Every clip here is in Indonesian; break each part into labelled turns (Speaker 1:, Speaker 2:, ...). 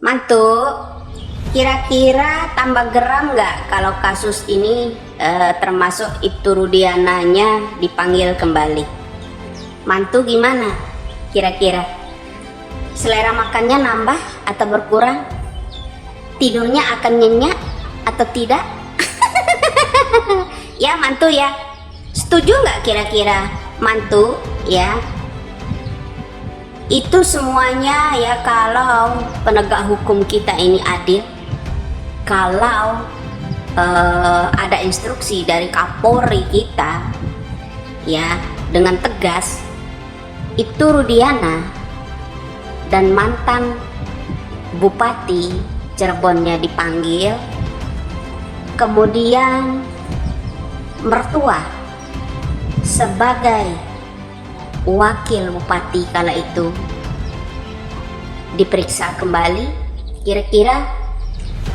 Speaker 1: Mantu, kira-kira tambah geram nggak kalau kasus ini termasuk Ibtu Rudiananya dipanggil kembali? Mantu gimana? Kira-kira selera makannya nambah atau berkurang? Tidurnya akan nyenyak atau tidak? Ya mantu ya, setuju nggak kira-kira mantu ya? Itu semuanya ya kalau penegak hukum kita ini adil, kalau ada instruksi dari Kapolri kita ya dengan tegas, itu Rudiana dan mantan Bupati Cirebonnya dipanggil, kemudian mertua sebagai wakil bupati kala itu diperiksa kembali, kira-kira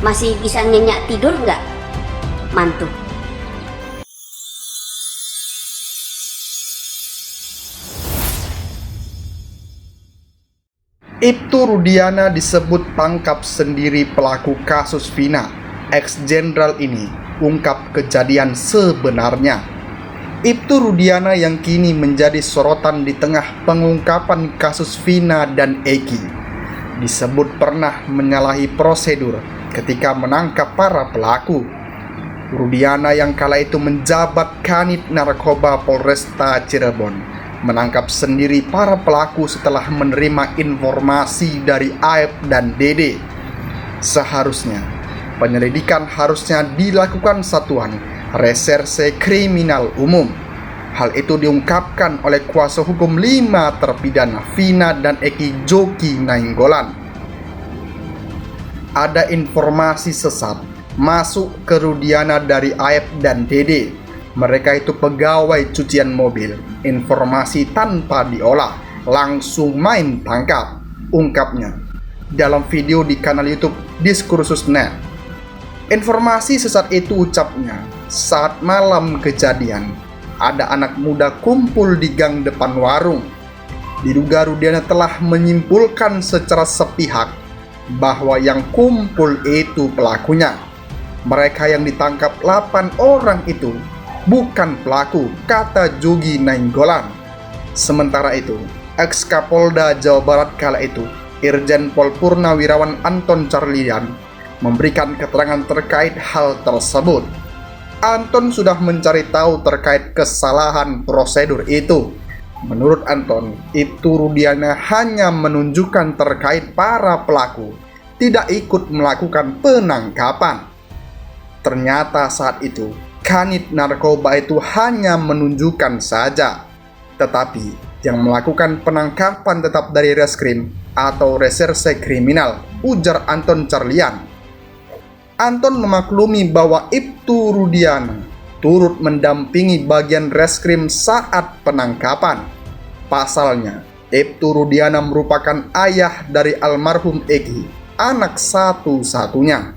Speaker 1: masih bisa nyenyak tidur nggak mantu?
Speaker 2: Ibtu Rudiana disebut tangkap sendiri pelaku kasus Vina. Ex-jenderal ini ungkap kejadian sebenarnya. Ibtu Rudiana yang kini menjadi sorotan di tengah pengungkapan kasus Vina dan Eki disebut pernah menyalahi prosedur ketika menangkap para pelaku. Rudiana yang kala itu menjabat Kanit Narkoba Polresta Cirebon menangkap sendiri para pelaku setelah menerima informasi dari Aep dan Dede. Seharusnya penyelidikan harusnya dilakukan Satuan Reserse Kriminal Umum. Hal itu diungkapkan oleh kuasa hukum 5 terpidana Vina dan Eki Joki Nainggolan. Ada informasi sesat masuk ke Rudiana dari Aep dan Dede. Mereka itu pegawai cucian mobil. Informasi tanpa diolah, langsung main tangkap, ungkapnya dalam video di kanal YouTube Diskursus.net. Informasi sesat itu ucapnya, saat malam kejadian ada anak muda kumpul di gang depan warung. Diduga Rudiana telah menyimpulkan secara sepihak bahwa yang kumpul itu pelakunya. Mereka yang ditangkap 8 orang itu bukan pelaku, kata Jogi Nainggolan. Sementara itu, ex-Kapolda Jawa Barat kala itu, Irjen Pol Purnawirawan Anton Carlian, memberikan keterangan terkait hal tersebut. Anton sudah mencari tahu terkait kesalahan prosedur itu. Menurut Anton, Ibtu Rudiana hanya menunjukkan terkait para pelaku, tidak ikut melakukan penangkapan. Ternyata saat itu, Kanit Narkoba itu hanya menunjukkan saja, tetapi yang melakukan penangkapan tetap dari Reskrim atau Reserse Kriminal, ujar Anton Carlian. Anton memaklumi bahwa Ibtu Rudiana turut mendampingi bagian Reskrim saat penangkapan. Pasalnya, Ibtu Rudiana merupakan ayah dari almarhum Eki, anak satu-satunya.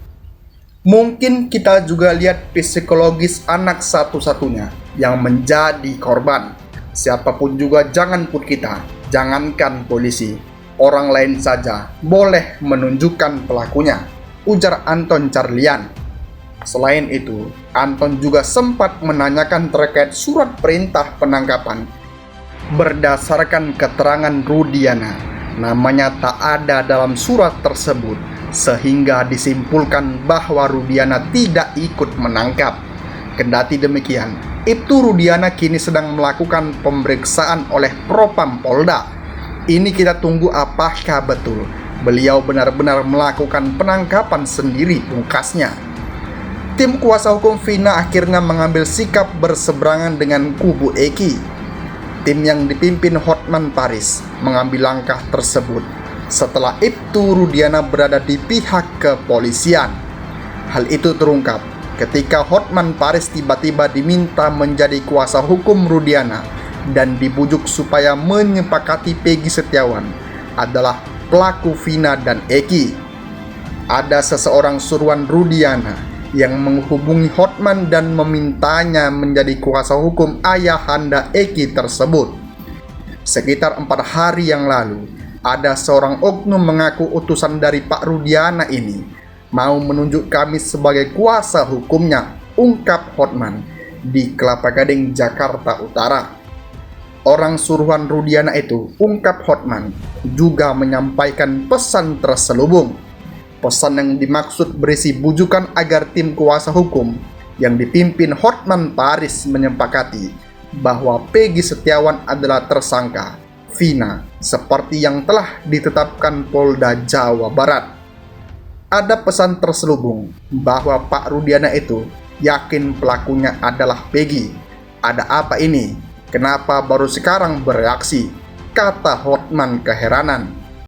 Speaker 2: Mungkin kita juga lihat psikologis anak satu-satunya yang menjadi korban. Siapapun juga jangan pun kita, jangankan polisi, orang lain saja boleh menunjukkan pelakunya, ujar Anton Carlian. Selain itu, Anton juga sempat menanyakan terkait surat perintah penangkapan. Berdasarkan keterangan Rudiana, namanya tak ada dalam surat tersebut, sehingga disimpulkan bahwa Rudiana tidak ikut menangkap. Kendati demikian, Ibtu Rudiana kini sedang melakukan pemeriksaan oleh Propam Polda. Ini kita tunggu apakah betul beliau benar-benar melakukan penangkapan sendiri, pungkasnya. Tim kuasa hukum Vina akhirnya mengambil sikap berseberangan dengan kubu Eki. Tim yang dipimpin Hotman Paris mengambil langkah tersebut setelah Ibtu Rudiana berada di pihak kepolisian. Hal itu terungkap ketika Hotman Paris tiba-tiba diminta menjadi kuasa hukum Rudiana dan dibujuk supaya menyepakati Peggy Setiawan adalah pelaku Vina dan Eki. Ada seseorang suruhan Rudiana yang menghubungi Hotman dan memintanya menjadi kuasa hukum ayahanda Eki tersebut. Sekitar 4 hari yang lalu, ada seorang oknum mengaku utusan dari Pak Rudiana ini mau menunjuk kami sebagai kuasa hukumnya, ungkap Hotman di Kelapa Gading, Jakarta Utara. Orang suruhan Rudiana itu, ungkap Hotman, juga menyampaikan pesan terselubung. Pesan yang dimaksud berisi bujukan agar tim kuasa hukum yang dipimpin Hotman Paris menyepakati bahwa Peggy Setiawan adalah tersangka Vina seperti yang telah ditetapkan Polda Jawa Barat. Ada pesan terselubung bahwa Pak Rudiana itu yakin pelakunya adalah Peggy. Ada apa ini? Kenapa baru sekarang bereaksi? Kata Hotman keheranan.